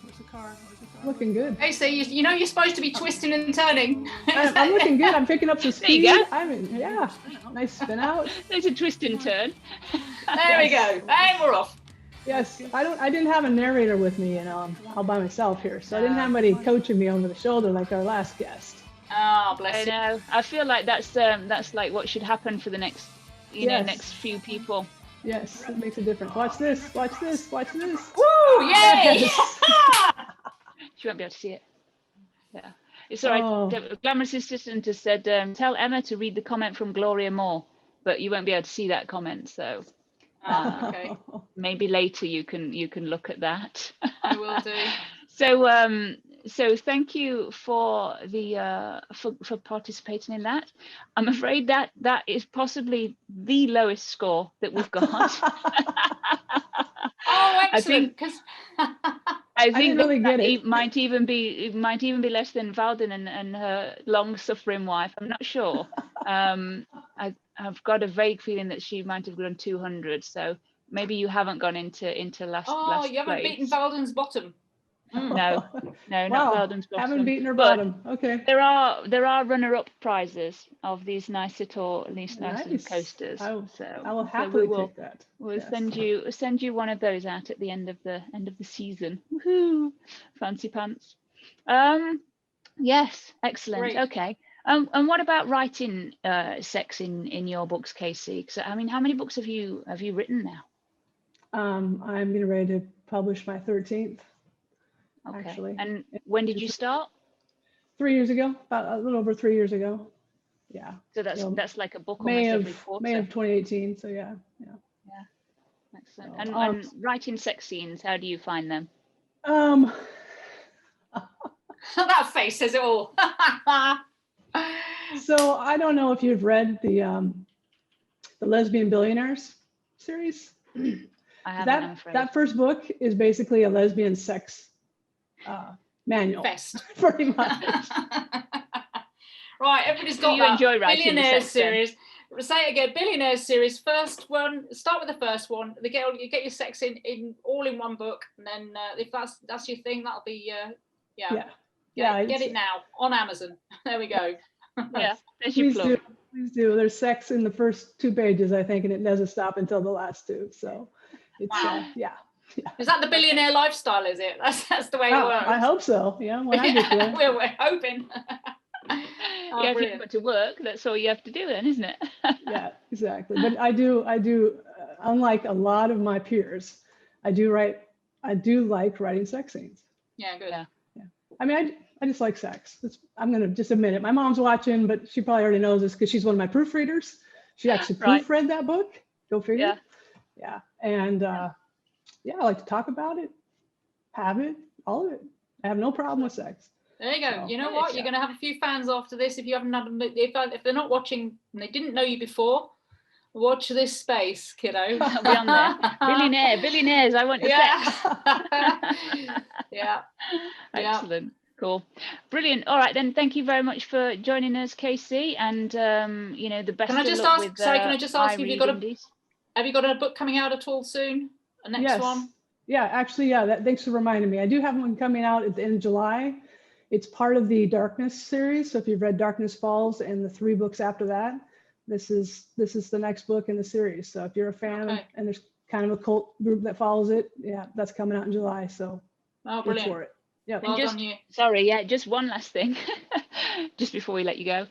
Where's the car? Where's the car? Looking good. Hey, so you know you're supposed to be twisting and turning. I'm looking good. I'm picking up some There you speed. go. I'm in, yeah. Nice spin out. There's a twist and turn. There we go. And we're off. Yes. I didn't have a narrator with me, all by myself here, so I didn't have anybody coaching me over the shoulder like our last guest. Oh, I bless you. know. I feel like that's like what should happen for the next Yes. next few people. Yes, it makes a difference. Watch this. Watch this. Watch this. Woo! Yay! Yes. She won't be able to see it. Yeah. It's all right. Oh. The glamorous assistant has said, tell Emma to read the comment from Gloria Moore, but you won't be able to see that comment. So Oh, okay. maybe later you can look at that. I will do. So thank you for the for participating in that. I'm afraid that is possibly the lowest score that we've got. Oh, I think excellent. Because I think didn't really that get it. it might even be less than Valden and her long-suffering wife. I'm not sure. I've got a vague feeling that she might have gone 200. So maybe you haven't gone into last. you haven't place. beaten Valden's bottom. No, not Wow. Valden's bottom. Haven't beaten her But bottom. Okay. There are runner-up prizes of these nice little nice Nice. coasters. I will So happily we'll take that. we'll Yes. send you one of those out at the end of the season. Woohoo! Fancy pants. Yes, excellent. Great. Okay. And what about writing sex in your books, Casey? 'Cause, I mean, how many books have you written now? I'm getting ready to publish my 13th. Okay. Actually, And when did you start? 3 years ago, about a little over 3 years ago. Yeah. So that's So like a book May almost of every quarter. May of 2018. So yeah. Excellent. So, And writing sex scenes, how do you find them? That face says it all. So I don't know if you've read the Lesbian Billionaires series. I haven't, I'm afraid. That first book is basically a lesbian sex manual, Best. pretty much. Right, everybody's Do got you that. enjoy writing the Billionaires sex then? series. Say it again. Billionaires series. First one. Start with the first one. You get your sex in all in one book, and then if that's your thing, that'll be Yeah. Get it now on Amazon. There we go. Yeah, there's your Please plug. do. Please do. There's sex in the first 2 pages, I think, and it doesn't stop until the last 2. So it's Wow. yeah. Is that the billionaire lifestyle? Is it? That's the way it works. I hope so. Yeah, when I get to it. We're hoping. Oh, Yeah, if brilliant. you've got to work, that's all you have to do then, isn't it? Yeah, exactly. But I do unlike a lot of my peers, I do like writing sex scenes. Yeah, good. Yeah. I mean, I just like sex. I'm gonna just admit it. My mom's watching, but she probably already knows this because she's one of my proofreaders. She actually Right. proofread that book. Go figure. Yeah. Yeah. And I like to talk about it, have it, all of it. I have no problem with sex. There you go. So, You know what? You're going to have a few fans after this. If you haven't had, if they're not watching and they didn't know you before, watch this space, kiddo. I'll be on there. Billionaires, I want your sex. Yeah. Excellent. Cool. Brilliant. All right, then. Thank you very much for joining us, Casey. And, the best Can I of just luck ask? with, Sorry, can I just ask if you've got a? iReadIndies. have you got a book coming out at all soon? A next one? Yeah, actually, yeah. Thanks for reminding me. I do have one coming out at the end of July. It's part of the Darkness series. So if you've read Darkness Falls and the 3 books after that, this is the next book in the series. So if you're a fan and there's kind of a cult group that follows it, yeah, that's coming out in July. So oh, brilliant. look for it. Yeah. Well done, you. Sorry, yeah, just one last thing, just before we let you go.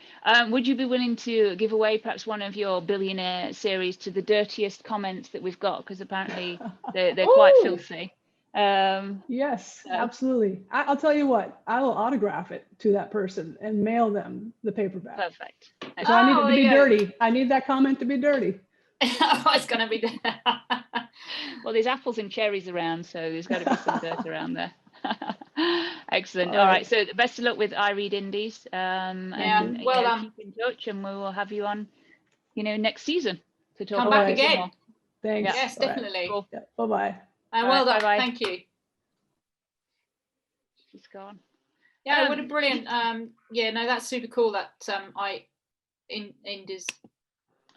Would you be willing to give away perhaps one of your billionaire series to the dirtiest comments that we've got? Because apparently they're quite filthy. Yes, absolutely. I'll tell you what, I will autograph it to that person and mail them the paperback. Perfect. So I need it to be dirty. I need that comment to be dirty. Oh, it's going to be Well, there's apples and cherries around, so there's got to be some dirt around there. Excellent. All right. So best of luck with iReadIndies. And, well, keep in touch, and we will have you on, next season to talk come about back again. more. Thanks. Yes, definitely. Cool. Yeah, bye-bye. Well done. Bye-bye. Thank you. She's gone. Yeah, what a brilliant. No, that's super cool. That iReadIndies.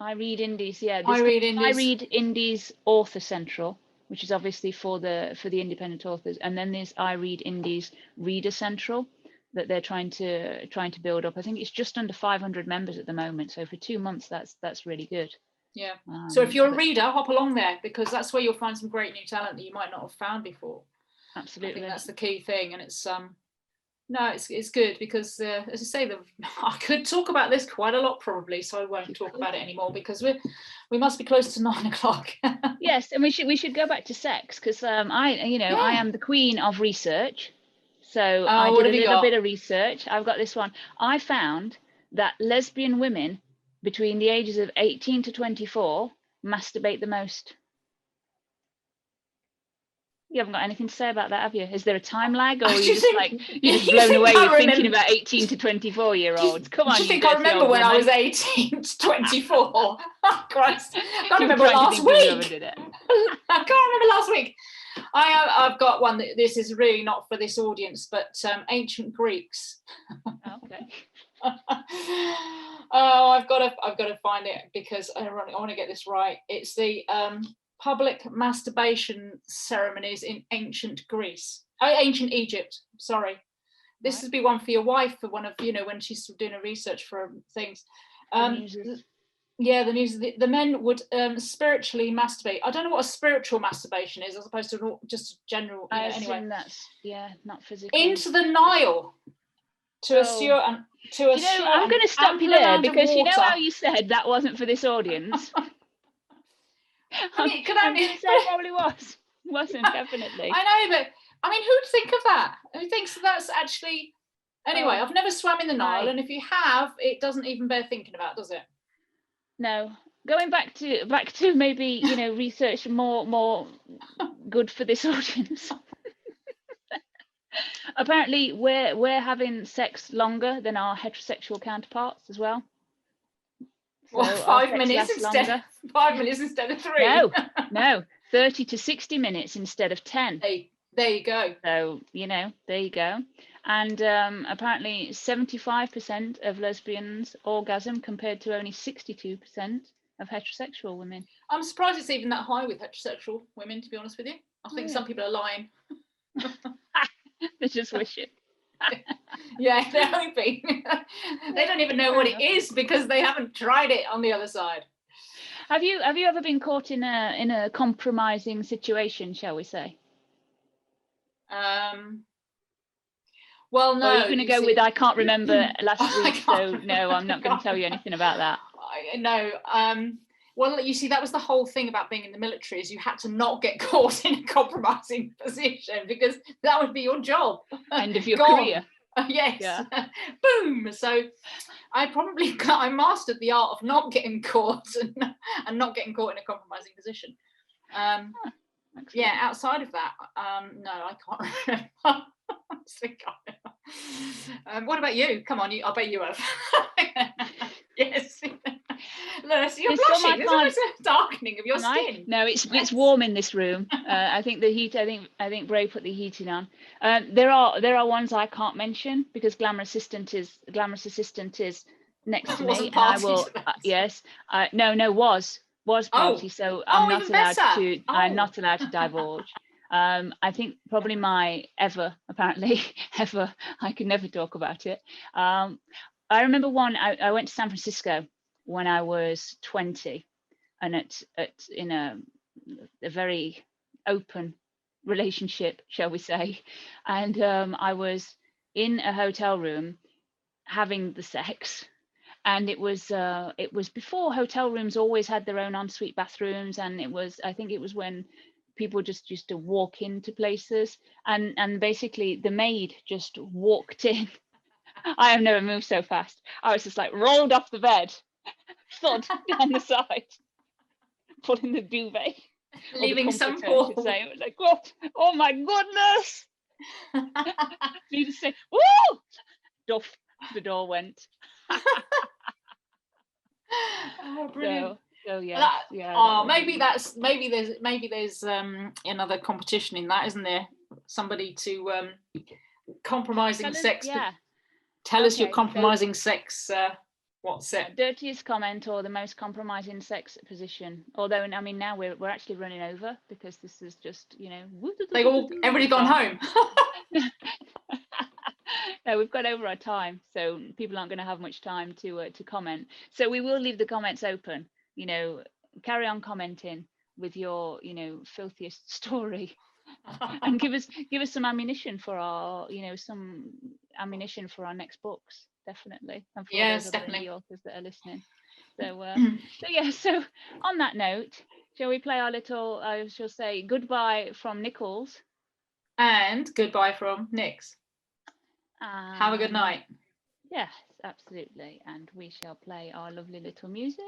iReadIndies, yeah. iReadIndies Author Central, which is obviously for the independent authors, and then there's iReadIndies Reader Central that they're trying to build up. I think it's just under 500 members at the moment. So for 2 months, that's really good. Yeah. So if you're a reader, hop along there, because that's where you'll find some great new talent that you might not have found before. Absolutely. I think that's the key thing, and it's it's good because as I say, I could talk about this quite a lot probably, so I won't talk about it anymore because we must be close to 9 o'clock. Yes, and we should go back to sex, because I am the queen of research. So I did a little bit of research. I've got this one. I found that lesbian women between the ages of 18 to 24 masturbate the most. You haven't got anything to say about that, have you? Is there a time lag, or are you just blown away with thinking about 18 to 24-year-olds? Come on, do you think I remember when I was 18 to 24? Oh, Christ, I can't remember last week. I can't remember last week. I've got one that this is really not for this audience, but ancient Greeks. Okay. Oh, I've got to find it because I want to get this right. It's the public masturbation ceremonies in ancient Egypt. Sorry, this would be one for your wife, for one of when she's doing a research for things. Yeah, the news. The men would spiritually masturbate. I don't know what a spiritual masturbation is, as opposed to just general. I anyway, assume that's not physical. into the Nile to assure and to assure. I'm going to stop you there, because you know how you said that wasn't for this audience. I mean, it probably wasn't definitely. I know, but I mean, who'd think of that? Who thinks that's actually? Anyway, I've never swam in the Nile, and if you have, it doesn't even bear thinking about, does it? No. Going back to maybe research more good for this audience. Apparently, we're having sex longer than our heterosexual counterparts as well. So well, 5 minutes instead. 5 minutes instead of 3. No, 30 to 60 minutes instead of 10. There you go. So there you go. And apparently 75% of lesbians orgasm, compared to only 62% of heterosexual women. I'm surprised it's even that high with heterosexual women, to be honest with you. I think some people are lying. They're just wishing. Yeah, they're hoping. They don't even know what it is because they haven't tried it on the other side. Have you ever been caught in a compromising situation, shall we say? Well, no. Or are you going to go with I can't remember last week, so no, I'm not going to tell you anything about that. No. Well, you see, that was the whole thing about being in the military, is you had to not get caught in a compromising position, because that would be your job. End of your career. Yes. Yeah. Boom. So I mastered the art of not getting caught and not getting caught in a compromising position. Yeah, outside of that, no, I can't remember. What about you? Come on, I bet you have. Yes. Look, you're blushing. There's always a darkening of your skin. No, it's warm in this room. I think the heat. I think Bray put the heating on. There are ones I can't mention because Glamorous Assistant is next to me, and I will. Yes. Was Was party, so I'm not even allowed better. to. I'm not allowed to divulge. I think probably my ever I could never talk about it. I remember one. I went to San Francisco when I was 20, and in a very open relationship, shall we say, and I was in a hotel room having the sex. And it was before hotel rooms always had their own ensuite bathrooms, and I think it was when people just used to walk into places, and basically the maid just walked in. I have never moved so fast. I was just like rolled off the bed, thud down the side, put in the duvet, Leaving some comforter, I should poor. say. I was like, what? Oh my goodness! You just say, woo! Duff, the door went. Oh, brilliant. So yeah, maybe there's another competition in that, isn't there? Somebody to compromising sex. Yeah. Tell us your compromising sex. What's it? Dirtiest comment or the most compromising sex position. Although I mean now we're actually running over because this is just Everybody gone home. No, we've got over our time, so people aren't going to have much time to comment. So we will leave the comments open. Carry on commenting with your filthiest story, and give us some ammunition for our next books, definitely, and for yes, those definitely other authors that are listening. So on that note, shall we play our little? I shall say goodbye from Nichols and goodbye from Nix. Have a good night. Yes, absolutely. And we shall play our lovely little music.